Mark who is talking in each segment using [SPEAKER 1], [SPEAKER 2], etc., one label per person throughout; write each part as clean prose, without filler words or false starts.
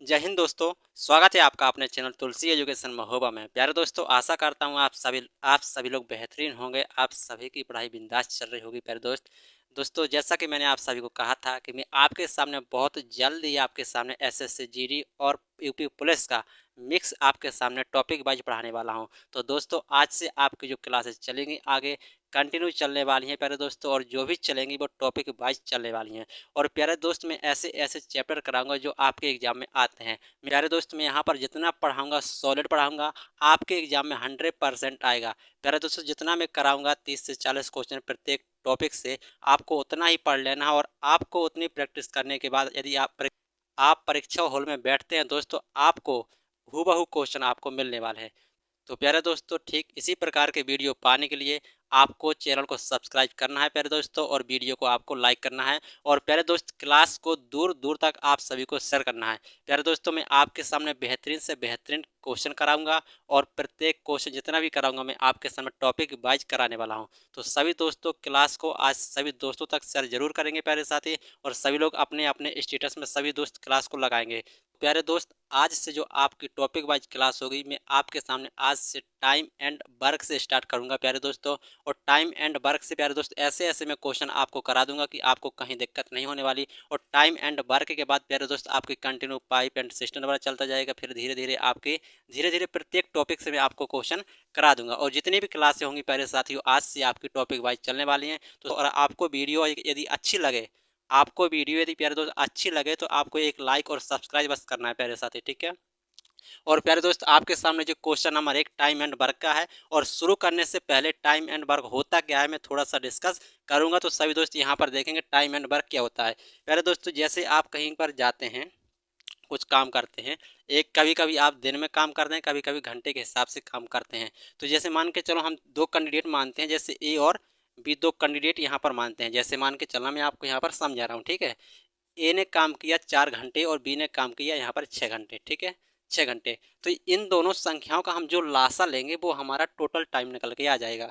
[SPEAKER 1] जय हिंद दोस्तों। स्वागत है आपका अपने चैनल तुलसी एजुकेशन महोबा में। प्यारे दोस्तों, आशा करता हूँ आप सभी लोग बेहतरीन होंगे। आप सभी की पढ़ाई बिंदास चल रही होगी। प्यारे दोस्तों, जैसा कि मैंने आप सभी को कहा था कि मैं आपके सामने बहुत जल्द ही आपके सामने एसएससी जीडी और यूपी पुलिस का मिक्स आपके सामने टॉपिक वाइज पढ़ाने वाला हूं। तो दोस्तों, आज से आपकी जो क्लासेस चलेंगी आगे कंटिन्यू चलने वाली हैं प्यारे दोस्तों, और जो भी चलेंगी वो टॉपिक वाइज चलने वाली हैं। और प्यारे दोस्त, मैं ऐसे ऐसे चैप्टर कराऊंगा जो आपके एग्जाम में आते हैं। प्यारे दोस्त, मैं यहाँ पर जितना पढ़ाऊंगा सॉलिड पढ़ाऊंगा, आपके एग्जाम में 100% आएगा। प्यारे दोस्तों, जितना मैं कराऊंगा 30 से 40 क्वेश्चन प्रत्येक टॉपिक से, आपको उतना ही पढ़ लेना है। और आपको उतनी प्रैक्टिस करने के बाद यदि आप परीक्षा हॉल में बैठते हैं दोस्तों, आपको हूबहू क्वेश्चन आपको मिलने वाले हैं। तो प्यारे दोस्तों, ठीक इसी प्रकार के वीडियो पाने के लिए आपको चैनल को सब्सक्राइब करना है प्यारे दोस्तों, और वीडियो को आपको लाइक करना है। और प्यारे दोस्त, क्लास को दूर दूर तक आप सभी को शेयर करना है। प्यारे दोस्तों, मैं आपके सामने बेहतरीन से बेहतरीन क्वेश्चन कराऊंगा, और प्रत्येक क्वेश्चन जितना भी कराऊंगा मैं आपके सामने टॉपिक वाइज कराने वाला हूं। तो सभी दोस्तों, क्लास को आज सभी दोस्तों तक शेयर जरूर करेंगे प्यारे साथी, और सभी लोग अपने अपने स्टेटस में सभी दोस्त क्लास को लगाएंगे। प्यारे दोस्त, आज से जो आपकी टॉपिक वाइज क्लास होगी, मैं आपके सामने आज से टाइम एंड वर्क से स्टार्ट करूंगा प्यारे दोस्तों। और टाइम एंड वर्क से प्यारे दोस्त ऐसे ऐसे मैं क्वेश्चन आपको करा दूंगा कि आपको कहीं दिक्कत नहीं होने वाली। और टाइम एंड वर्क के बाद प्यारे दोस्त आपकी कंटिन्यू पाइप एंड सिस्टम वाला चलता जाएगा। फिर धीरे धीरे प्रत्येक टॉपिक से मैं आपको क्वेश्चन करा दूंगा। और जितनी भी क्लासें होंगी प्यारे साथियों, आज से आपकी टॉपिक वाइज चलने वाली हैं। तो और आपको वीडियो यदि अच्छी लगे, प्यारे दोस्त अच्छी लगे, तो आपको एक लाइक और सब्सक्राइब बस करना है प्यारे साथी, ठीक है। और प्यारे दोस्त, आपके सामने जो question number 1 time and work का है, और शुरू करने से पहले टाइम एंड वर्क होता क्या है मैं थोड़ा सा डिस्कस करूंगा। तो सभी दोस्त यहाँ पर देखेंगे टाइम एंड वर्क क्या होता है। प्यारे दोस्तों, जैसे आप कहीं पर जाते हैं, कुछ काम करते हैं, एक कभी कभी आप दिन में काम करते हैं, कभी कभी घंटे के हिसाब से काम करते हैं। तो जैसे मान के चलो हम दो कैंडिडेट मानते हैं, जैसे ए और बी, दो कैंडिडेट यहाँ पर मानते हैं। जैसे मान के चलना, मैं आपको यहाँ पर समझा रहा हूँ, ठीक है। ए ने काम किया 4 घंटे और बी ने काम किया यहाँ पर 6 घंटे, ठीक है, 6 घंटे। तो इन दोनों संख्याओं का हम जो लासा लेंगे वो हमारा टोटल टाइम निकल के आ जाएगा।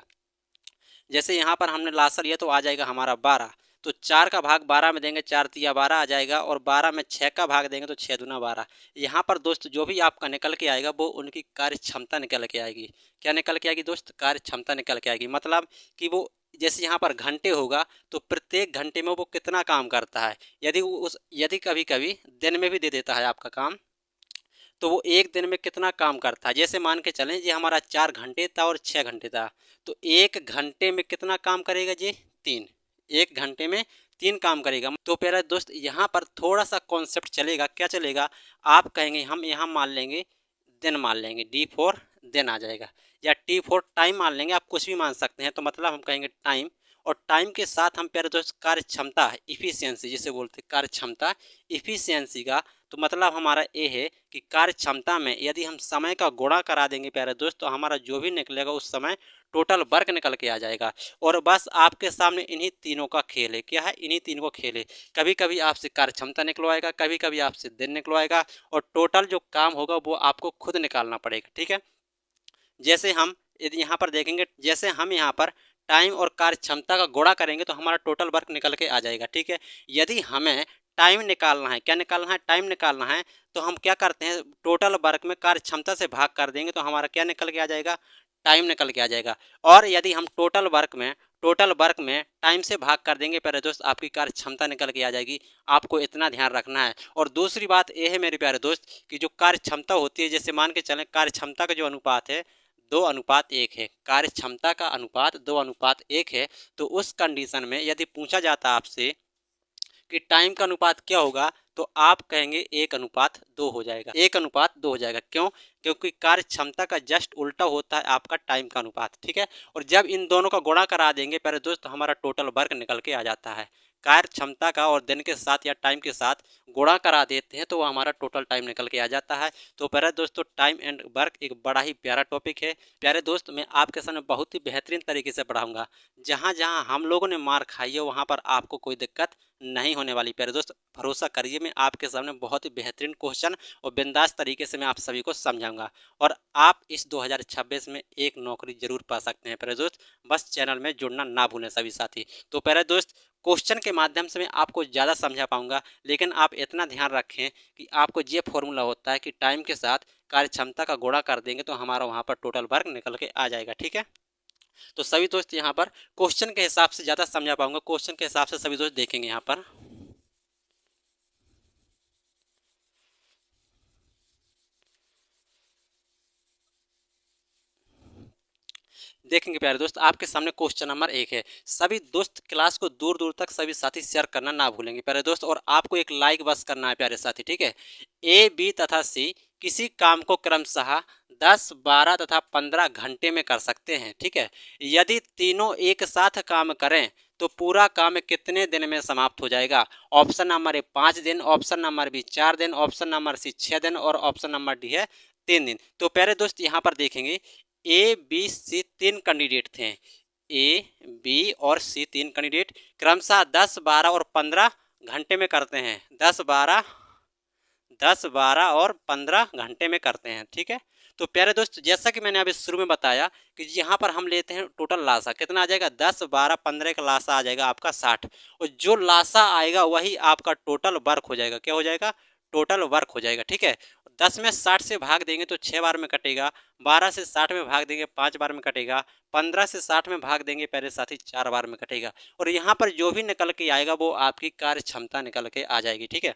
[SPEAKER 1] जैसे यहाँ पर हमने लासा लिया तो आ जाएगा हमारा 12। तो 4 का भाग 12 में देंगे, 4 तिया 12 आ जाएगा, और 12 में 6 का भाग देंगे तो 6 दूना 12। यहाँ पर दोस्त जो भी आपका निकल के आएगा वो उनकी कार्य क्षमता निकल के आएगी। क्या निकल के आएगी दोस्त? कार्य क्षमता निकल के आएगी। मतलब कि वो जैसे यहाँ पर घंटे होगा तो प्रत्येक घंटे में वो कितना काम करता है। यदि कभी कभी दिन में भी दे देता है आपका काम, तो वो एक दिन में कितना काम करता है। जैसे मान के चलें ये हमारा 4 घंटे था और 6 घंटे था, तो एक घंटे में कितना काम करेगा जी? 3। एक घंटे में 3 काम करेगा। तो प्यारा दोस्त, यहाँ पर थोड़ा सा कॉन्सेप्ट चलेगा। क्या चलेगा? आप कहेंगे, हम यहाँ मान लेंगे दिन, मान लेंगे D4 दिन आ जाएगा, या T4 टाइम मान लेंगे, आप कुछ भी मान सकते हैं। तो मतलब हम कहेंगे टाइम, और टाइम के साथ हम प्यारे दोस्त कार्य क्षमता, इफिशियंसी जिसे बोलते हैं, कार्य क्षमता इफिशियंसी का। तो मतलब हमारा ये है कि कार्य क्षमता में यदि हम समय का गुणा करा देंगे प्यारे दोस्त, तो हमारा जो भी निकलेगा उस समय टोटल वर्क निकल के आ जाएगा। और बस आपके सामने इन्हीं तीनों का खेल है। क्या है? इन्हीं तीनों का खेल है। कभी कभी आपसे कार्य क्षमता निकलवाएगा, कभी कभी आपसे दिन निकलवाएगा, और टोटल जो काम होगा वो आपको खुद निकालना पड़ेगा, ठीक है। जैसे हम यदि यहाँ पर देखेंगे, जैसे हम यहाँ पर टाइम और कार्य क्षमता का गुणा करेंगे तो हमारा टोटल वर्क निकल के आ जाएगा, ठीक है। यदि हमें टाइम निकालना है, क्या निकालना है? टाइम निकालना है, तो हम क्या करते हैं, टोटल वर्क में कार्य क्षमता से भाग कर देंगे तो हमारा क्या निकल के आ जाएगा? टाइम निकल के आ जाएगा। और यदि हम टोटल वर्क में टाइम से भाग कर देंगे प्यारे दोस्त, आपकी कार्य क्षमता निकल के आ जाएगी। आपको इतना ध्यान रखना है। और दूसरी बात यह है मेरे प्यारे दोस्त कि जो कार्य क्षमता होती है, जैसे मान के चलें कार्य क्षमता का जो अनुपात है 2:1 है। कार्य क्षमता का अनुपात 2:1 है। तो उस कंडीशन में यदि पूछा जाता आपसे कि टाइम का अनुपात क्या होगा, तो आप कहेंगे 1:2 हो जाएगा। 1:2 हो जाएगा। क्यों? क्योंकि कार्य क्षमता का जस्ट उल्टा होता है आपका टाइम का अनुपात, ठीक है। और जब इन दोनों का गुणा करा देंगे प्यारे दोस्त, तो हमारा टोटल वर्क निकल के आ जाता है। कार्य क्षमता का और दिन के साथ या टाइम के साथ गुणा करा देते हैं तो वो हमारा टोटल टाइम निकल के आ जाता है। तो प्यारे दोस्तों, टाइम एंड वर्क एक बड़ा ही प्यारा टॉपिक है। प्यारे दोस्त, मैं आपके सामने बहुत ही बेहतरीन तरीके से पढ़ाऊंगा। जहाँ जहाँ हम लोगों ने मार खाई है वहाँ पर आपको कोई दिक्कत नहीं होने वाली। प्यारे दोस्त, भरोसा करिए, मैं आपके सामने बहुत ही बेहतरीन क्वेश्चन और बिंदास तरीके से मैं आप सभी को समझाऊंगा, और आप इस 2026 में एक नौकरी जरूर पा सकते हैं प्यारे दोस्त। बस चैनल में जुड़ना ना भूलें सभी साथी। तो प्यारे दोस्त, क्वेश्चन के माध्यम से मैं आपको ज़्यादा समझा पाऊंगा, लेकिन आप इतना ध्यान रखें कि आपको ये फॉर्मूला होता है कि टाइम के साथ कार्य क्षमता का गुणा कर देंगे तो हमारा वहाँ पर टोटल वर्क निकल के आ जाएगा। ठीक है, तो सभी दोस्त यहाँ पर क्वेश्चन के हिसाब से ज़्यादा समझा पाऊंगा, क्वेश्चन के हिसाब से सभी दोस्त देखेंगे। यहाँ पर देखेंगे प्यारे दोस्त, आपके सामने क्वेश्चन नंबर 1 है। सभी दोस्त क्लास को दूर दूर तक सभी साथी शेयर करना ना भूलेंगे प्यारे दोस्त, और आपको एक लाइक बस करना है प्यारे साथी। ठीक है, ए, बी तथा सी किसी काम को क्रमशः 10, 12 तथा 15 घंटे में कर सकते हैं। ठीक है, यदि तीनों एक साथ काम करें तो पूरा काम कितने दिन में समाप्त हो जाएगा? ऑप्शन नंबर ए 5 दिन, ऑप्शन नंबर बी 4 दिन, ऑप्शन नंबर सी 6 दिन और ऑप्शन नंबर डी है 3 दिन। तो प्यारे दोस्त यहाँ पर देखेंगे ए, बी, सी 3 कैंडिडेट थे। ए, बी और सी 3 कैंडिडेट क्रमशः 10, 12 और 15 घंटे में करते हैं। 10, 12 और 15 घंटे में करते हैं। ठीक है, तो प्यारे दोस्त जैसा कि मैंने अभी शुरू में बताया कि यहाँ पर हम लेते हैं टोटल लासा, कितना आ जाएगा? 10, 12, 15 का लासा आ जाएगा आपका 60, और जो लासा आएगा वही आपका टोटल वर्क हो जाएगा। क्या हो जाएगा? टोटल वर्क हो जाएगा। ठीक है, 10 में 60 से भाग देंगे तो 6 बार में कटेगा, 12 से 60 में भाग देंगे 5 बार में कटेगा, 15 से 60 में भाग देंगे पहले साथी 4 बार में कटेगा, और यहाँ पर जो भी निकल के आएगा वो आपकी कार्य क्षमता निकल के आ जाएगी। ठीक है,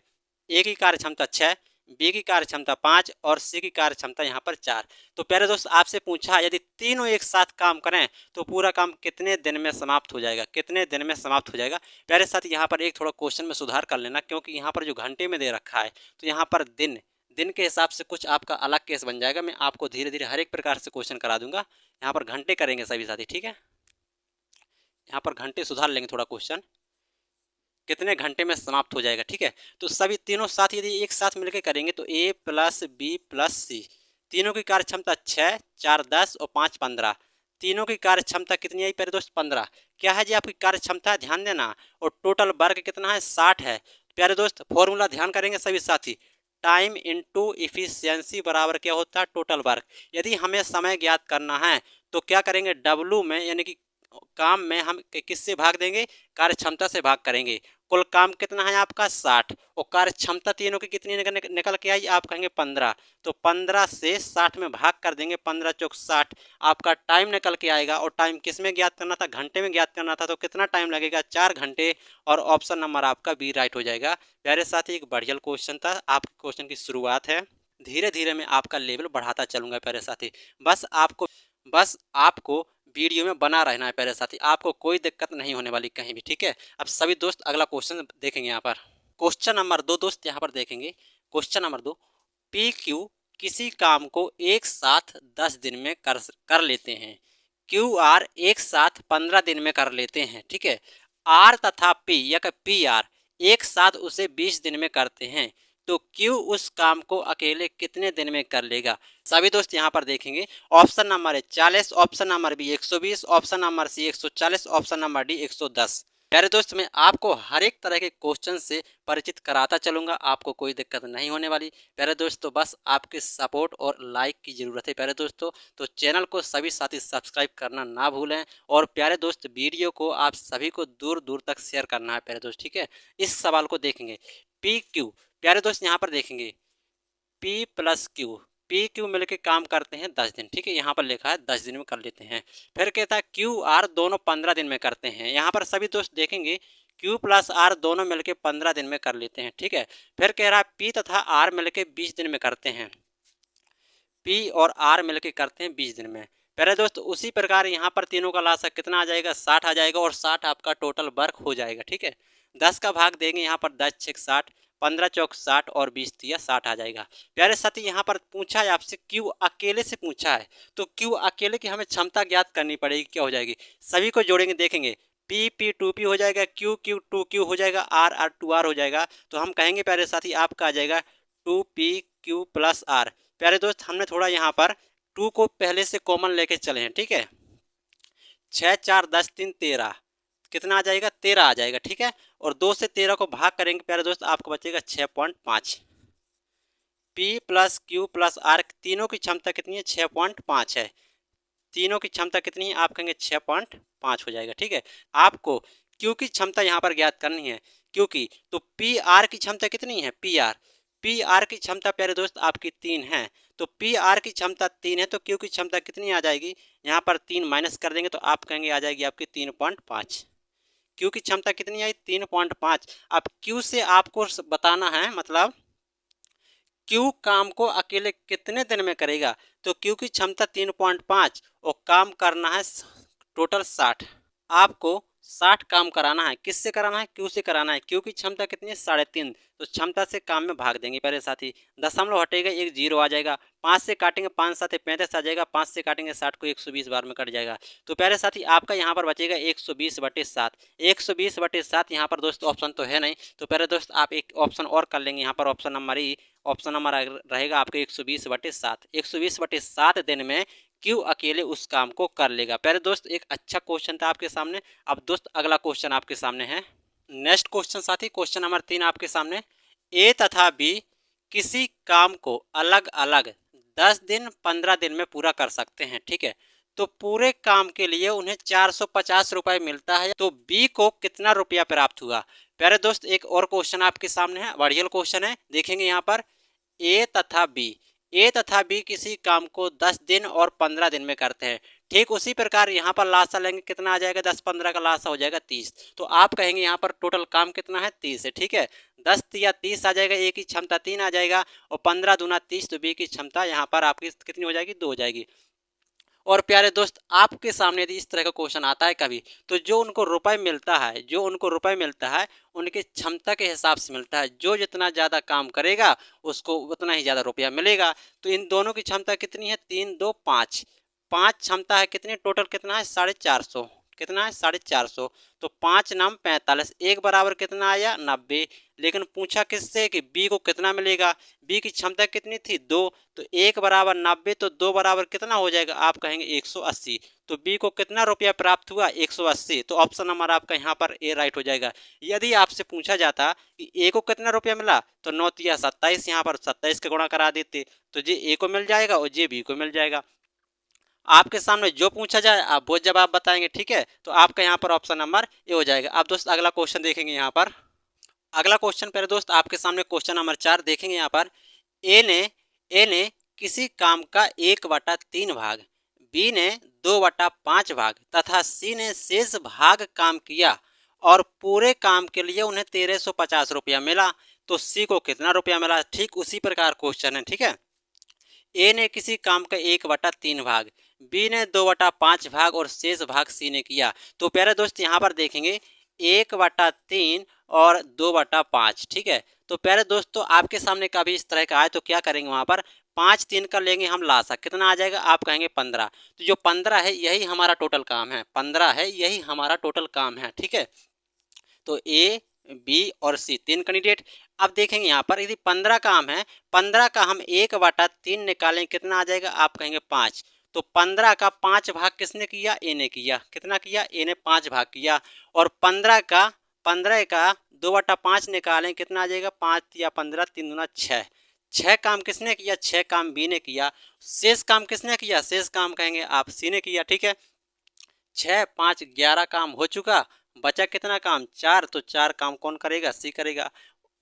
[SPEAKER 1] ए की कार्य क्षमता 6, बी की कार्य क्षमता 5 और सी की कार्य क्षमता यहाँ पर 4। तो प्यारे दोस्त आपसे पूछा यदि तीनों एक साथ काम करें तो पूरा काम कितने दिन में समाप्त हो जाएगा? कितने दिन में समाप्त हो जाएगा? प्यारे साथ यहाँ पर एक थोड़ा क्वेश्चन में सुधार कर लेना, क्योंकि यहाँ पर जो घंटे में दे रखा है तो यहाँ पर दिन दिन के हिसाब से कुछ आपका अलग केस बन जाएगा। मैं आपको धीरे धीरे हर एक प्रकार से क्वेश्चन करा दूंगा। यहाँ पर घंटे करेंगे सभी साथी। ठीक है, यहाँ पर घंटे सुधार लेंगे थोड़ा, क्वेश्चन कितने घंटे में समाप्त हो जाएगा। ठीक है, तो सभी तीनों साथ यदि एक साथ मिलकर करेंगे तो ए प्लस बी प्लस सी, तीनों की कार्य क्षमता 6, 4 10 और 5 15, तीनों की कार्य क्षमता कितनी आई प्यारे दोस्त? 15। क्या है जी आपकी कार्य क्षमता? ध्यान देना, और टोटल वर्क कितना है? 60 है। प्यारे दोस्त फॉर्मूला ध्यान करेंगे सभी साथी, टाइम इनटू इफिशियंसी बराबर क्या होता है? Total work. यदि हमें समय ज्ञात करना है तो क्या करेंगे? डब्लू में यानी कि काम में हम किससे भाग देंगे? कार्य क्षमता से भाग करेंगे। कुल काम कितना है आपका? 60, और कार्य क्षमता तीनों की कितनी निकल के आई? आप कहेंगे 15, तो 15 से 60 में भाग कर देंगे, 15 चौक 60, आपका टाइम निकल के आएगा। और टाइम किस में ज्ञात करना था? घंटे में ज्ञात करना था, तो कितना टाइम लगेगा? 4 घंटे, और ऑप्शन नंबर आपका बी राइट हो जाएगा। प्यारे साथी एक बढ़िया क्वेश्चन था, आपके क्वेश्चन की शुरुआत है, धीरे धीरे मैं आपका लेवल बढ़ाता चलूंगा प्यारे साथी। बस आपको वीडियो में बना रहना है प्यारे साथी, आपको कोई दिक्कत नहीं होने वाली कहीं भी। ठीक है, अब सभी दोस्त अगला क्वेश्चन देखेंगे। यहाँ पर क्वेश्चन नंबर 2 दोस्त यहाँ पर देखेंगे। क्वेश्चन नंबर 2, पी क्यू किसी काम को एक साथ 10 दिन में कर लेते हैं, क्यू आर एक साथ 15 दिन में कर लेते हैं। ठीक है, आर तथा पी या पी आर एक साथ उसे 20 दिन में करते हैं, तो क्यू उस काम को अकेले कितने दिन में कर लेगा? सभी दोस्त यहाँ पर देखेंगे, ऑप्शन नंबर है 40, option number B 120, option number C 140, option number D 110। प्यारे दोस्त मैं आपको हर एक तरह के क्वेश्चन से परिचित कराता चलूंगा, आपको कोई दिक्कत नहीं होने वाली। प्यारे दोस्तों बस आपके सपोर्ट और लाइक की ज़रूरत है प्यारे दोस्तों, तो चैनल को सभी साथी सब्सक्राइब करना ना भूलें, और प्यारे दोस्त वीडियो को आप सभी को दूर दूर तक शेयर करना है प्यारे दोस्त। ठीक है, इस सवाल को देखेंगे, पी क्यू प्यारे दोस्त यहाँ पर देखेंगे, P plus Q, P Q मिलकर काम करते हैं 10 दिन। ठीक है, यहाँ पर लिखा है 10 दिन में कर लेते हैं। फिर कहता है क्यू आर दोनों 15 दिन में करते हैं। यहाँ पर सभी दोस्त देखेंगे क्यू प्लस आर दोनों मिलकर 15 दिन में कर लेते हैं। ठीक है, फिर कह रहा है पी तथा आर मिलकर 20 दिन में करते हैं, पी और आर मिलकर करते हैं 20 दिन में। पहले दोस्त उसी प्रकार यहाँ पर तीनों का लासा कितना आ जाएगा? 60 आ जाएगा, और 60 आपका टोटल वर्क हो जाएगा। ठीक है, 10 का भाग देंगे यहाँ पर 10 6 60, 15 चौक 60 और 20 तिया 60 आ जाएगा। प्यारे साथी यहाँ पर पूछा है आपसे क्यू अकेले से पूछा है, तो क्यू अकेले की हमें क्षमता ज्ञात करनी पड़ेगी। क्या हो जाएगी? सभी को जोड़ेंगे, देखेंगे पी पी 2 पी हो जाएगा, क्यू क्यू 2 क्यू हो जाएगा, आर आर 2 आर हो जाएगा। तो हम कहेंगे प्यारे साथी आपका आ जाएगा 2 पी क्यू प्लस आर। प्यारे दोस्त हमने थोड़ा यहाँ पर 2 को पहले से कॉमन लेके चले हैं। ठीक है, 6 4 10 3 13, कितना आ जाएगा? 13 आ जाएगा। ठीक है, और 2 से 13 को भाग करेंगे प्यारे दोस्त, आपको बचेगा 6.5। P plus Q plus R तीनों की क्षमता कितनी है? 6.5 है। तीनों की क्षमता कितनी है? आप कहेंगे 6.5 हो जाएगा। ठीक है, आपको क्यू की क्षमता यहाँ पर ज्ञात करनी है, क्योंकि तो पी आर की क्षमता कितनी है, पी आर की क्षमता प्यारे दोस्त आपकी 3 है। तो पी आर की क्षमता 3 है तो क्यू की क्षमता कितनी आ जाएगी, यहाँ पर 3 माइनस कर देंगे तो आप कहेंगे आ जाएगी आपकी 3.5। क्यू की क्षमता कितनी आई, 3.5। अब क्यू से आपको बताना है, मतलब क्यू काम को अकेले कितने दिन में करेगा। तो क्यू की क्षमता 3.5 और काम करना है टोटल 60। आपको 60 काम कराना है, किससे कराना है, क्यू से कराना है। क्यू की क्षमता कितनी है, 3.5। तो क्षमता से काम में भाग देंगे पहले साथी, दशमलव हटेगा, एक जीरो आ जाएगा। 5 से काटेंगे, 5 7 35 आ जाएगा। 5 से काटेंगे 60 को, 120 बार में कट जाएगा। तो प्यारे साथी आपका यहाँ पर बचेगा 120/7। 120/7 यहाँ पर दोस्त ऑप्शन तो है नहीं, तो प्यारे दोस्त आप एक ऑप्शन और कर लेंगे। यहाँ पर ऑप्शन नंबर रहेगा आपका 120/7। 120/7 दिन में क्यों अकेले उस काम को कर लेगा। प्यारे दोस्त एक अच्छा क्वेश्चन था आपके सामने। अब दोस्त अगला क्वेश्चन आपके सामने है। नेक्स्ट क्वेश्चन साथी, क्वेश्चन नंबर 3 आपके सामने। ए तथा बी किसी काम को अलग अलग 10 दिन 15 दिन में पूरा कर सकते हैं, ठीक है। तो पूरे काम के लिए उन्हें 450 रुपये मिलता है, तो बी को कितना रुपया प्राप्त हुआ। प्यारे दोस्त एक और क्वेश्चन आपके सामने है, बढ़िया क्वेश्चन है, देखेंगे यहाँ पर। ए तथा बी किसी काम को 10 दिन और 15 दिन में करते हैं। ठीक उसी प्रकार यहाँ पर लासा लेंगे, कितना आ जाएगा, 10-15 का लासा हो जाएगा 30। तो आप कहेंगे यहाँ पर टोटल काम कितना है, 30 है, ठीक है। 10 या 30 आ जाएगा, ए की क्षमता 3 आ जाएगा, और 15 दूना 30, तो बी की क्षमता यहाँ पर आपकी कितनी हो जाएगी, 2 हो जाएगी। और प्यारे दोस्त आपके सामने यदि इस तरह का क्वेश्चन आता है कभी, तो जो उनको रुपए मिलता है उनकी क्षमता के हिसाब से मिलता है। जो जितना ज़्यादा काम करेगा उसको उतना ही ज़्यादा रुपया मिलेगा। तो इन दोनों की क्षमता कितनी है, 3 2 5। 5 क्षमता है कितनी, टोटल कितना है, 450। कितना है, 450। तो 5 नाम 45, एक बराबर कितना आया, 90। लेकिन पूछा किससे कि बी को कितना मिलेगा। बी की क्षमता कितनी थी, 2। तो 1 बराबर 90, तो 2 बराबर कितना हो जाएगा, आप कहेंगे 180। तो बी को कितना रुपया प्राप्त हुआ, 180। तो ऑप्शन नंबर आपका यहाँ पर ए राइट हो जाएगा। यदि आपसे पूछा जाता कि ए को कितना रुपया मिला, तो 9 तिया 27, यहाँ पर 27 का गुणा करा देते, तो ये ए को मिल जाएगा और ये बी को मिल जाएगा। आपके सामने जो पूछा जाए आप वो जवाब बताएंगे, ठीक है। तो आपका यहाँ पर ऑप्शन नंबर ए हो जाएगा। अब दोस्त अगला क्वेश्चन देखेंगे यहाँ पर। अगला क्वेश्चन पहले दोस्त आपके सामने क्वेश्चन नंबर 4 देखेंगे यहाँ पर। ए ने किसी काम का 1/3 भाग, बी ने 2/5 भाग तथा सी ने शेष भाग काम किया और पूरे काम के लिए उन्हें 1350 रुपया मिला। तो सी को कितना रुपया मिला। ठीक उसी प्रकार क्वेश्चन है, ठीक है। ए ने किसी काम का 1/3 भाग, बी ने 2/5 भाग और शेष भाग सी ने किया। तो प्यारे दोस्त यहाँ पर देखेंगे 1/3 और 2/5, ठीक है। तो प्यारे दोस्तों आपके सामने कभी इस तरह का आए तो क्या करेंगे, वहाँ पर 5 3 का लेंगे हम लासा, कितना आ जाएगा, आप कहेंगे 15। तो जो 15 है यही हमारा टोटल काम है, 15 है यही हमारा टोटल काम है, ठीक है। तो ए बी और सी 3 कैंडिडेट। अब देखेंगे यहाँ पर यदि 15 काम है, 15 का हम 1/3 निकालें, कितना आ जाएगा, आप कहेंगे 5। तो 15 का 5 भाग किसने किया, ए ने किया। कितना किया, ए ने 5 भाग किया। और 15 का 2/5 निकालें, कितना आ जाएगा, 5 या 15, 3 दूना 6। 6 काम किसने किया, 6 काम बी ने किया। शेष काम किसने किया, शेष काम कहेंगे आप सी ने किया, ठीक है। 6 5 11 काम हो चुका, बचा कितना काम, 4। तो 4 काम कौन करेगा, सी करेगा।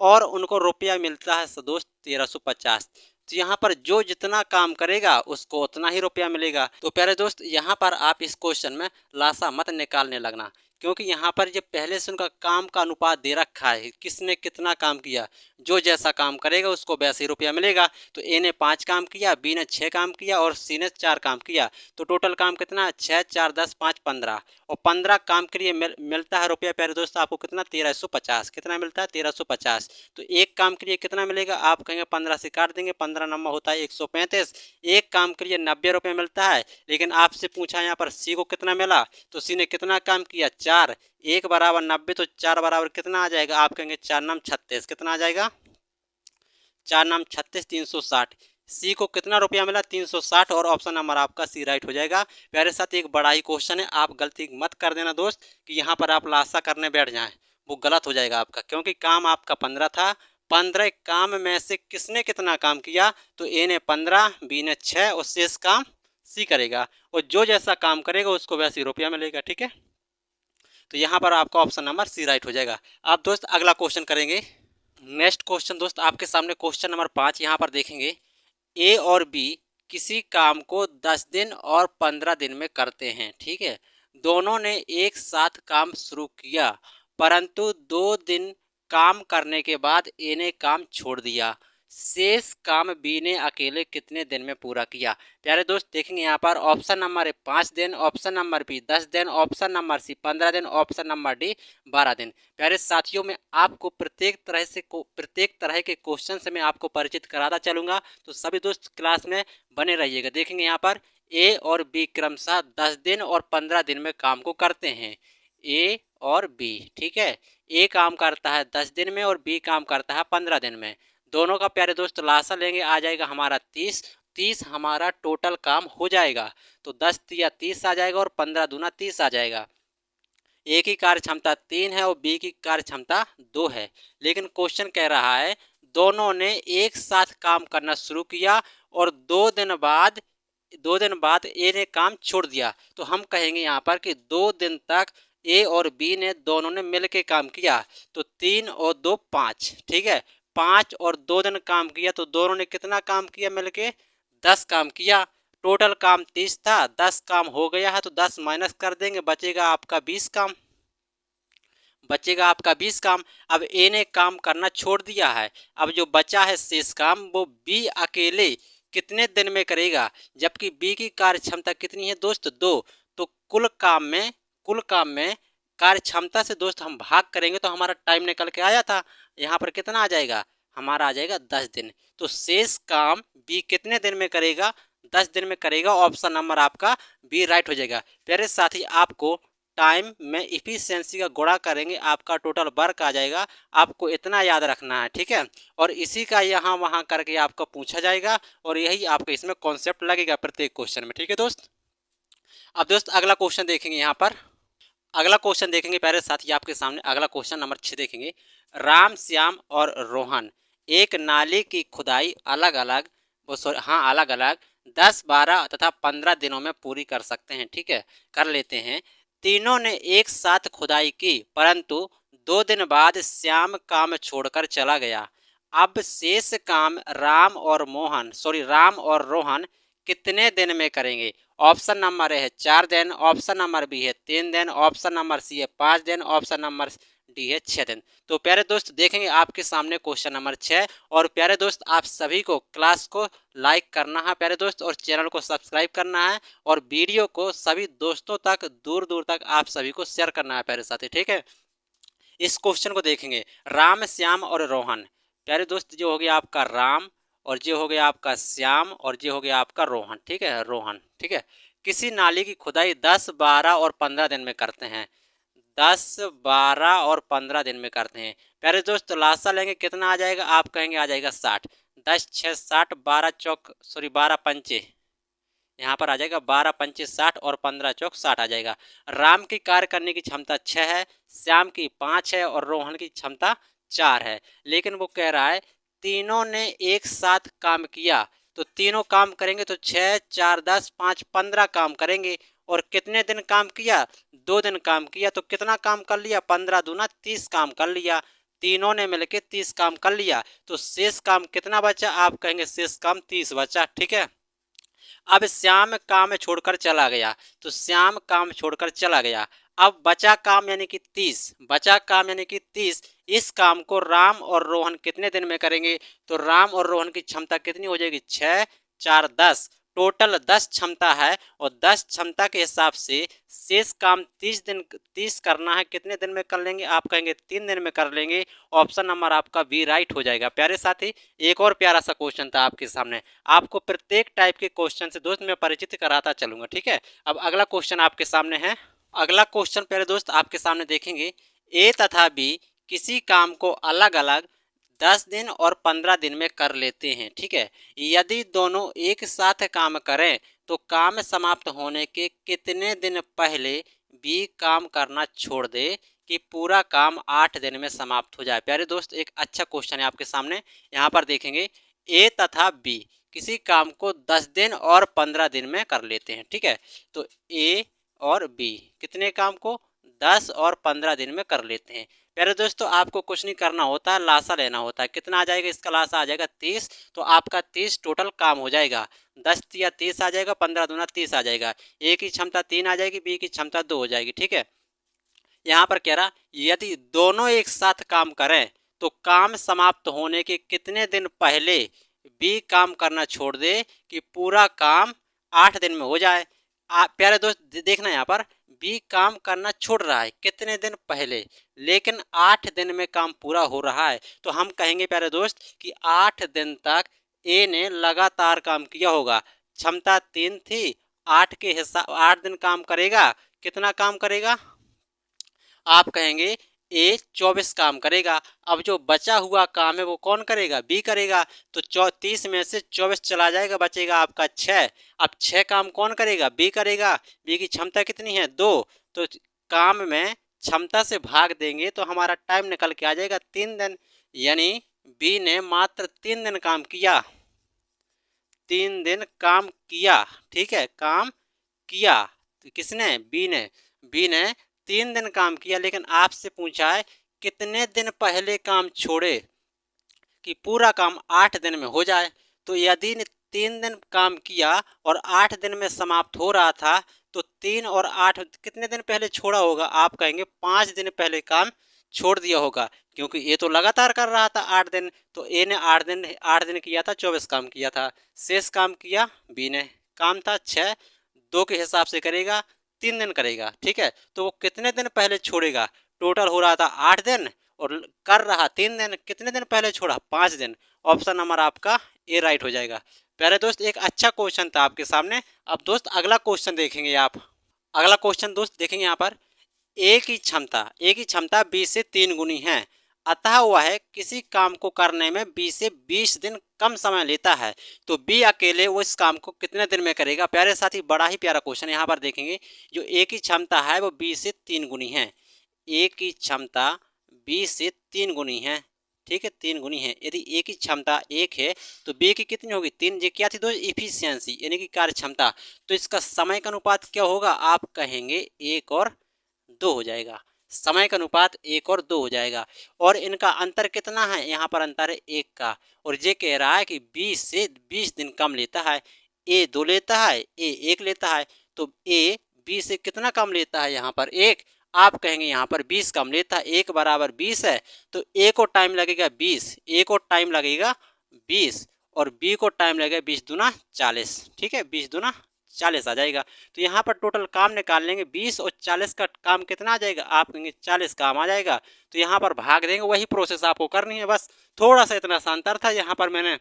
[SPEAKER 1] और उनको रुपया मिलता है दोस्त 1350। तो यहाँ पर जो जितना काम करेगा उसको उतना ही रुपया मिलेगा। तो प्यारे दोस्त यहाँ पर आप इस क्वेश्चन में लासा मत निकालने लगना, क्योंकि यहाँ पर ये पहले से उनका काम का अनुपात दे रखा है, किसने कितना काम किया। जो जैसा काम करेगा उसको वैसे ही रुपया मिलेगा। तो ए ने 5 काम किया, बी ने 6 काम किया और सी ने 4 काम किया। तो टोटल काम कितना, 6 4 10 5 15। और 15 काम के लिए मिलता है रुपया प्यारे दोस्त आपको कितना, 1350। कितना मिलता है, 1350। तो एक काम के लिए कितना मिलेगा, आप कहेंगे 15 से काट देंगे, 15 नंबर होता है 135। एक काम के लिए 90 रुपये मिलता है। लेकिन आपसे पूछा यहाँ पर सी को कितना मिला, तो सी ने कितना काम किया, 4। 1 बराबर 90, तो 4 बराबर कितना आ जाएगा, आप कहेंगे 4 नाम 36। कितना आ जाएगा, 4 नाम 36, 360। सी को कितना रुपया मिला, 360। और ऑप्शन नंबर आपका सी राइट हो जाएगा। प्यारे साथ एक बड़ा ही क्वेश्चन है, आप गलती मत कर देना दोस्त कि यहाँ पर आप लासा करने बैठ जाएं, वो गलत हो जाएगा आपका, क्योंकि काम आपका 15 था। 15 काम में से किसने कितना काम किया, तो ए ने 15, बी ने 6 और शेष काम सी करेगा। और जो जैसा काम करेगा उसको वैसे रुपया मिलेगा, ठीक है। तो यहाँ पर आपका ऑप्शन नंबर सी राइट हो जाएगा। अब दोस्त अगला क्वेश्चन करेंगे। नेक्स्ट क्वेश्चन दोस्त आपके सामने क्वेश्चन नंबर 5 यहाँ पर देखेंगे। ए और बी किसी काम को 10 दिन और 15 दिन में करते हैं, ठीक है। दोनों ने एक साथ काम शुरू किया, परंतु 2 दिन काम करने के बाद ए ने काम छोड़ दिया। शेष काम बी ने अकेले कितने दिन में पूरा किया। प्यारे दोस्त देखेंगे यहाँ पर ऑप्शन नंबर ए 5 दिन, ऑप्शन नंबर बी 10 दिन, ऑप्शन नंबर सी 15 दिन, ऑप्शन नंबर डी 12 दिन। प्यारे साथियों में आपको प्रत्येक तरह के क्वेश्चन से मैं आपको परिचित कराता चलूंगा, तो सभी दोस्त क्लास में बने रहिएगा। देखेंगे यहाँ पर ए और बी क्रमशः 10 दिन और 15 दिन में काम को करते हैं। ए और बी, ठीक है। ए काम करता है 10 दिन में और बी काम करता है 15 दिन में। दोनों का प्यारे दोस्त लासा लेंगे, आ जाएगा हमारा 30 हमारा टोटल काम हो जाएगा। तो 10 या 30 आ जाएगा और 15 दूना 30 आ जाएगा। ए की कार्य क्षमता 3 है और बी की कार्य क्षमता 2 है। लेकिन क्वेश्चन कह रहा है दोनों ने एक साथ काम करना शुरू किया और 2 दिन बाद ए ने काम छोड़ दिया। तो हम कहेंगे यहाँ पर कि 2 दिन तक ए और बी ने दोनों ने मिल के काम किया। तो 3 और 2 5, ठीक है। 5 और 2 दिन काम किया तो दोनों ने कितना काम किया मिलके, 10 काम किया। टोटल काम 30 था, 10 काम हो गया है तो 10 माइनस कर देंगे, बचेगा आपका 20 काम। अब ए ने काम करना छोड़ दिया है। अब जो बचा है शेष काम वो बी अकेले कितने दिन में करेगा, जबकि बी की कार्य क्षमता कितनी है दोस्त 2। तो कुल काम में कार्य क्षमता से दोस्त हम भाग करेंगे तो हमारा टाइम निकल के आया था। यहाँ पर कितना आ जाएगा, हमारा आ जाएगा 10 दिन। तो शेष काम बी कितने दिन में करेगा, 10 दिन में करेगा। ऑप्शन नंबर आपका बी राइट हो जाएगा। प्यारे साथी आपको टाइम में इफिशियंसी का गुणा करेंगे, आपका टोटल वर्क आ जाएगा। आपको इतना याद रखना है, ठीक है। और इसी का यहाँ वहाँ करके आपको पूछा जाएगा और यही आपको इसमें कॉन्सेप्ट लगेगा प्रत्येक क्वेश्चन में, ठीक है दोस्त। अब दोस्त अगला क्वेश्चन देखेंगे। यहाँ पर अगला क्वेश्चन देखेंगे प्यारे साथी आपके सामने अगला क्वेश्चन नंबर 6 देखेंगे। राम, श्याम और रोहन एक नाली की खुदाई अलग अलग 10, 12 तथा 15 दिनों में पूरी कर सकते हैं, ठीक है। कर लेते हैं। तीनों ने एक साथ खुदाई की, परंतु 2 दिन बाद श्याम काम छोड़कर चला गया। अब शेष काम राम और रोहन कितने दिन में करेंगे। ऑप्शन नंबर ए है 4 दिन, ऑप्शन नंबर बी है 3 दिन, ऑप्शन नंबर सी है 5 दिन, ऑप्शन नंबर डी है 6 दिन। तो प्यारे दोस्त देखेंगे आपके सामने क्वेश्चन नंबर 6। और प्यारे दोस्त आप सभी को क्लास को लाइक करना है प्यारे दोस्त, और चैनल को सब्सक्राइब करना है, और वीडियो को सभी दोस्तों तक दूर दूर तक आप सभी को शेयर करना है प्यारे साथी, ठीक है। इस क्वेश्चन को देखेंगे। राम, श्याम और रोहन, प्यारे दोस्त जो हो गया आपका राम और जो हो गया आपका श्याम और जो हो गया आपका रोहन, ठीक है, रोहन, ठीक है। किसी नाली की खुदाई 10, 12 और 15 दिन में करते हैं। 10, 12 और 15 दिन में करते हैं। प्यारे दोस्त लासा लेंगे कितना आ जाएगा, आप कहेंगे आ जाएगा 60। 10 6 60, 12 पंचे, यहाँ पर आ जाएगा 12 पंचे 60 और 15 चौक 60 आ जाएगा। राम की कार्य करने की क्षमता 6 है, श्याम की 5 है और रोहन की क्षमता 4 है। लेकिन वो कह रहा है तीनों ने एक साथ काम किया, तो तीनों काम करेंगे तो 6, 4, 10, 5, 15 काम करेंगे। और कितने दिन काम किया, 2 दिन काम किया। तो कितना काम कर लिया, 15 दूना 30 काम कर लिया। तीनों ने मिलके 30 काम कर लिया। तो शेष काम कितना बचा, आप कहेंगे शेष काम 30 बचा, ठीक है। अब श्याम काम छोड़कर चला गया, तो श्याम काम छोड़कर चला गया। अब बचा काम यानी कि 30, इस काम को राम और रोहन कितने दिन में करेंगे। तो राम और रोहन की क्षमता कितनी हो जाएगी, 6, 4, 10, टोटल 10 क्षमता है। और 10 क्षमता के हिसाब से शेष काम 30 करना है, कितने दिन में कर लेंगे, आप कहेंगे 3 दिन में कर लेंगे। ऑप्शन नंबर आपका बी राइट हो जाएगा। प्यारे साथी एक और प्यारा सा क्वेश्चन था आपके सामने, आपको प्रत्येक टाइप के क्वेश्चन से दोस्त मैं परिचित कराता चलूंगा, ठीक है। अब अगला क्वेश्चन आपके सामने है। अगला क्वेश्चन प्यारे दोस्त आपके सामने देखेंगे। ए तथा बी किसी काम को अलग अलग 10 दिन और 15 दिन में कर लेते हैं, ठीक है। यदि दोनों एक साथ काम करें तो काम समाप्त होने के कितने दिन पहले बी काम करना छोड़ दे कि पूरा काम 8 दिन में समाप्त हो जाए। प्यारे दोस्त एक अच्छा क्वेश्चन है आपके सामने। यहाँ पर देखेंगे ए तथा बी किसी काम को 10 दिन और 15 दिन में कर लेते हैं, ठीक है। तो ए और बी कितने काम को 10 और 15 दिन में कर लेते हैं। प्यारे दोस्तों आपको कुछ नहीं करना होता है, लासा लेना होता है। कितना आ जाएगा इसका लासा आ जाएगा 30, तो आपका 30 टोटल काम हो जाएगा। 10 या 30 आ जाएगा, 15 दूना 30 आ जाएगा। ए की क्षमता 3 आ जाएगी, बी की क्षमता 2 हो जाएगी। ठीक है, यहाँ पर कह रहा यदि दोनों एक साथ काम करें तो काम समाप्त होने के कितने दिन पहले बी काम करना छोड़ दे कि पूरा काम 8 दिन में हो जाए। प्यारे दोस्त देखना यहाँ पर बी काम करना छोड़ रहा है कितने दिन पहले, लेकिन 8 दिन में काम पूरा हो रहा है। तो हम कहेंगे प्यारे दोस्त कि 8 दिन तक ए ने लगातार काम किया होगा। क्षमता 3 थी, 8 के हिसाब 8 दिन काम करेगा। कितना काम करेगा? आप कहेंगे ए 24 काम करेगा। अब जो बचा हुआ काम है वो कौन करेगा? बी करेगा। तो 30 में से 24 चला जाएगा, बचेगा आपका 6। अब 6 काम कौन करेगा? बी करेगा। बी की क्षमता कितनी है? 2। तो काम में क्षमता से भाग देंगे तो हमारा टाइम निकल के आ जाएगा 3 दिन। यानी बी ने मात्र 3 दिन काम किया। 3 दिन काम किया। ठीक है, काम किया किसने? बी ने। बी ने 3 दिन काम किया, लेकिन आपसे पूछा है कितने दिन पहले काम छोड़े कि पूरा काम 8 दिन में हो जाए। तो यदि ने 3 दिन काम किया और 8 दिन में समाप्त हो रहा था, तो 3 और 8 कितने दिन पहले छोड़ा होगा? आप कहेंगे 5 दिन पहले काम छोड़ दिया होगा, क्योंकि ये तो लगातार कर रहा था 8 दिन। तो ए ने 8 दिन किया था, 24 काम किया था। शेष काम किया बी ने, काम था 6, 2 के हिसाब से करेगा, 3 दिन करेगा। ठीक है, तो वो कितने दिन पहले छोड़ेगा? टोटल हो रहा था 8 दिन और कर रहा 3 दिन। कितने दिन पहले छोड़ा? 5 दिन। ऑप्शन नंबर आपका ए राइट हो जाएगा। प्यारे दोस्त एक अच्छा क्वेश्चन था आपके सामने। अब दोस्त अगला क्वेश्चन देखेंगे आप। अगला क्वेश्चन दोस्त देखेंगे यहाँ पर, ए की क्षमता बी से 3 गुनी है, अतः वह किसी काम को करने में बी से 20 दिन कम समय लेता है। तो बी अकेले वो इस काम को कितने दिन में करेगा? प्यारे साथी बड़ा ही प्यारा क्वेश्चन यहाँ पर देखेंगे। जो ए की क्षमता है वो बी से 3 गुनी है। ए की क्षमता बी से 3 गुनी है। ठीक है, 3 गुनी है। यदि ए की क्षमता 1 है तो बी की कितनी होगी? 3। ये क्या थी दोस्त? इफिशियंसी यानी कि कार्य क्षमता। तो इसका समय का अनुपात क्या होगा? आप कहेंगे 1 और 2 हो जाएगा। समय का अनुपात 1 और 2 हो जाएगा। और इनका अंतर कितना है? यहाँ पर अंतर है 1 का। और ये कह रहा है कि 20 से 20 दिन कम लेता है। ए 2 लेता है, ए 1 लेता है। तो ए बी से कितना कम लेता है? यहाँ पर 1। आप कहेंगे यहाँ पर 20 कम लेता है, 1 बराबर 20 है। तो ए को टाइम लगेगा 20, ए को टाइम लगेगा 20 और बी को टाइम लगेगा 20 दूना 40। ठीक है, 20 दूना 40 आ जाएगा। तो यहाँ पर टोटल काम निकाल लेंगे, 20 और 40 का काम कितना आ जाएगा? आप कहेंगे 40 काम आ जाएगा। तो यहाँ पर भाग देंगे, वही प्रोसेस आपको करनी है। बस थोड़ा सा इतना सा अंतर था, यहाँ पर मैंने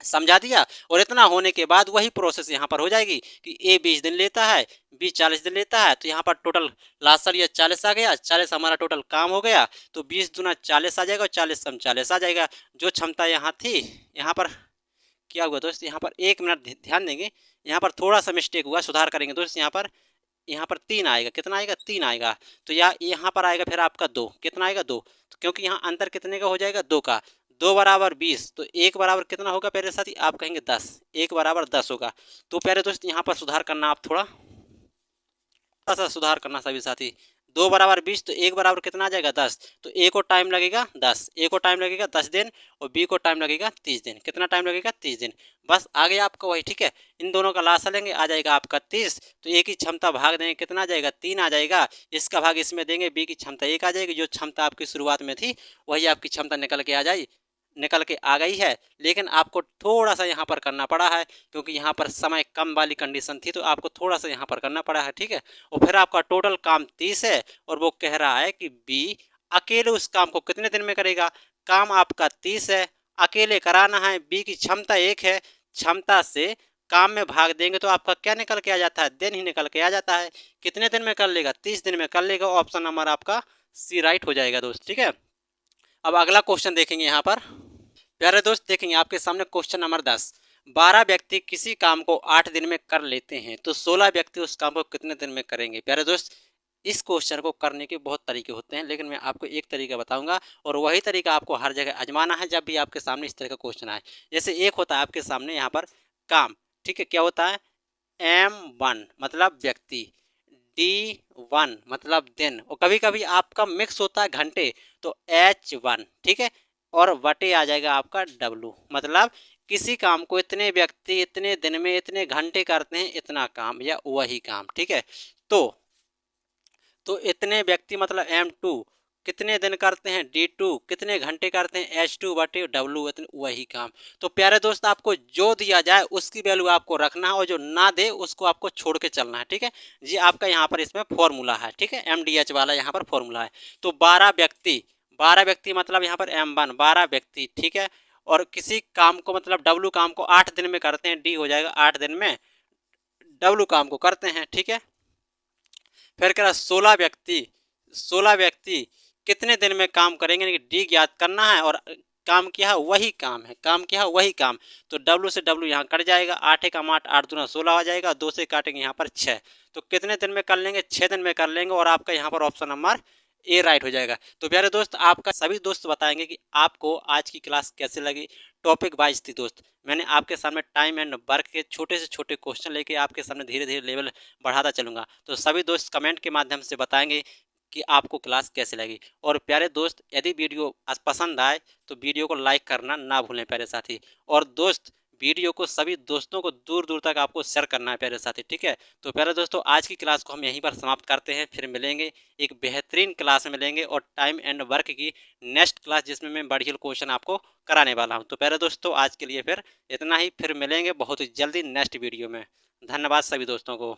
[SPEAKER 1] समझा दिया। और इतना होने के बाद वही प्रोसेस यहाँ पर हो जाएगी कि ए 20 दिन लेता है, बी 40 दिन लेता है। तो यहाँ पर टोटल लासर या 40 आ गया, 40 हमारा टोटल काम हो गया। तो 20 दूना 40 आ जाएगा और 40 कम 40 आ जाएगा। जो क्षमता यहाँ थी, यहाँ पर क्या हुआ दोस्त? यहाँ पर 1 मिनट ध्यान देंगे, यहाँ पर थोड़ा सा मिस्टेक हुआ, सुधार करेंगे दोस्त। यहाँ पर 3 आएगा। कितना आएगा? 3 आएगा। तो यहाँ पर आएगा फिर आपका 2। कितना आएगा? 2। तो क्योंकि यहाँ अंतर कितने का हो जाएगा? 2 का। 2 बराबर 20, तो 1 बराबर कितना होगा प्यारे साथी? आप कहेंगे 10। 1 बराबर 10 होगा। तो प्यारे दोस्त यहाँ पर सुधार करना, आप थोड़ा सा सुधार करना सभी साथी। 2 बराबर 20, तो 1 बराबर कितना आ जाएगा? 10। तो ए को टाइम लगेगा 10, ए को टाइम लगेगा 10 दिन और बी को टाइम लगेगा 30 दिन। कितना टाइम लगेगा? 30 दिन। बस आ गया आपका वही। ठीक है, इन दोनों का लासा लेंगे, आ जाएगा आपका 30। तो ए की क्षमता भाग देंगे, कितना आ जाएगा? 3 आ जाएगा। इसका भाग इसमें देंगे, बी की क्षमता 1 आ जाएगी। जो क्षमता आपकी शुरुआत में थी वही आपकी क्षमता निकल के आ गई है। लेकिन आपको थोड़ा सा यहाँ पर करना पड़ा है, क्योंकि यहाँ पर समय कम वाली कंडीशन थी, तो आपको थोड़ा सा यहाँ पर करना पड़ा है। ठीक है, और फिर आपका टोटल काम 30 है और वो कह रहा है कि बी अकेले उस काम को कितने दिन में करेगा? काम आपका 30 है, अकेले कराना है, बी की क्षमता 1 है। क्षमता से काम में भाग देंगे तो आपका क्या निकल के आ जाता है? दिन ही निकल के आ जाता है। कितने दिन में कर लेगा? 30 दिन में कर लेगा। ऑप्शन नंबर आपका सी राइट हो जाएगा दोस्त। ठीक है, अब अगला क्वेश्चन देखेंगे यहाँ पर। प्यारे दोस्त देखेंगे आपके सामने क्वेश्चन नंबर 10। 12 व्यक्ति किसी काम को 8 दिन में कर लेते हैं, तो 16 व्यक्ति उस काम को कितने दिन में करेंगे? प्यारे दोस्त इस क्वेश्चन को करने के बहुत तरीके होते हैं, लेकिन मैं आपको एक तरीका बताऊंगा और वही तरीका आपको हर जगह आजमाना है जब भी आपके सामने इस तरह का क्वेश्चन आए। जैसे एक होता है आपके सामने यहाँ पर काम। ठीक है, क्या होता है? M1 मतलब व्यक्ति, D1 मतलब दिन, और कभी कभी आपका मिक्स होता है घंटे तो H1, ठीक है। और बटे आ जाएगा आपका W, मतलब किसी काम को इतने व्यक्ति इतने दिन में इतने घंटे करते हैं इतना काम या वही काम, ठीक है। तो इतने व्यक्ति मतलब M2 कितने दिन करते हैं D2 कितने घंटे करते हैं H2 बटे W, इतने वही काम। तो प्यारे दोस्त आपको जो दिया जाए उसकी वैल्यू आपको रखना है और जो ना दे उसको आपको छोड़ के चलना है, ठीक है जी। आपका यहाँ पर इसमें फॉर्मूला है, ठीक है, MDH वाला यहाँ पर फॉर्मूला है। तो 12 व्यक्ति मतलब यहाँ पर M1 12 व्यक्ति, ठीक है। और किसी काम को मतलब W काम को 8 दिन में करते हैं, D हो जाएगा 8 दिन में W काम को करते हैं, ठीक है। फिर कह रहा 16 व्यक्ति कितने दिन में काम करेंगे, डी ज्ञात करना है और काम किया है वही काम है, काम किया है वही काम। तो डब्ल्यू से डब्ल्यू यहाँ कट जाएगा, 8 एकम 8 8 दूना 16 आ जाएगा, 2 से काटेंगे यहाँ पर 6। तो कितने दिन में कर लेंगे, 6 दिन में कर लेंगे, और आपका यहाँ पर ऑप्शन नंबर ए राइट हो जाएगा। तो प्यारे दोस्त आपका सभी दोस्त बताएंगे कि आपको आज की क्लास कैसे लगी। टॉपिक वाइज थी दोस्त, मैंने आपके सामने टाइम एंड वर्क के छोटे से छोटे क्वेश्चन लेके आपके सामने धीरे धीरे लेवल बढ़ाता चलूँगा। तो सभी दोस्त कमेंट के माध्यम से बताएंगे कि आपको क्लास कैसे लगी। और प्यारे दोस्त यदि वीडियो पसंद आए तो वीडियो को लाइक करना ना भूलें प्यारे साथी। और दोस्त वीडियो को सभी दोस्तों को दूर दूर तक आपको शेयर करना है प्यारे साथी, ठीक है। तो प्यारे दोस्तों आज की क्लास को हम यहीं पर समाप्त करते हैं, फिर मिलेंगे एक बेहतरीन क्लास में मिलेंगे और टाइम एंड वर्क की नेक्स्ट क्लास जिसमें मैं बढ़िया क्वेश्चन आपको कराने वाला हूं। तो प्यारे दोस्तों आज के लिए फिर इतना ही, फिर मिलेंगे बहुत ही जल्दी नेक्स्ट वीडियो में। धन्यवाद सभी दोस्तों को।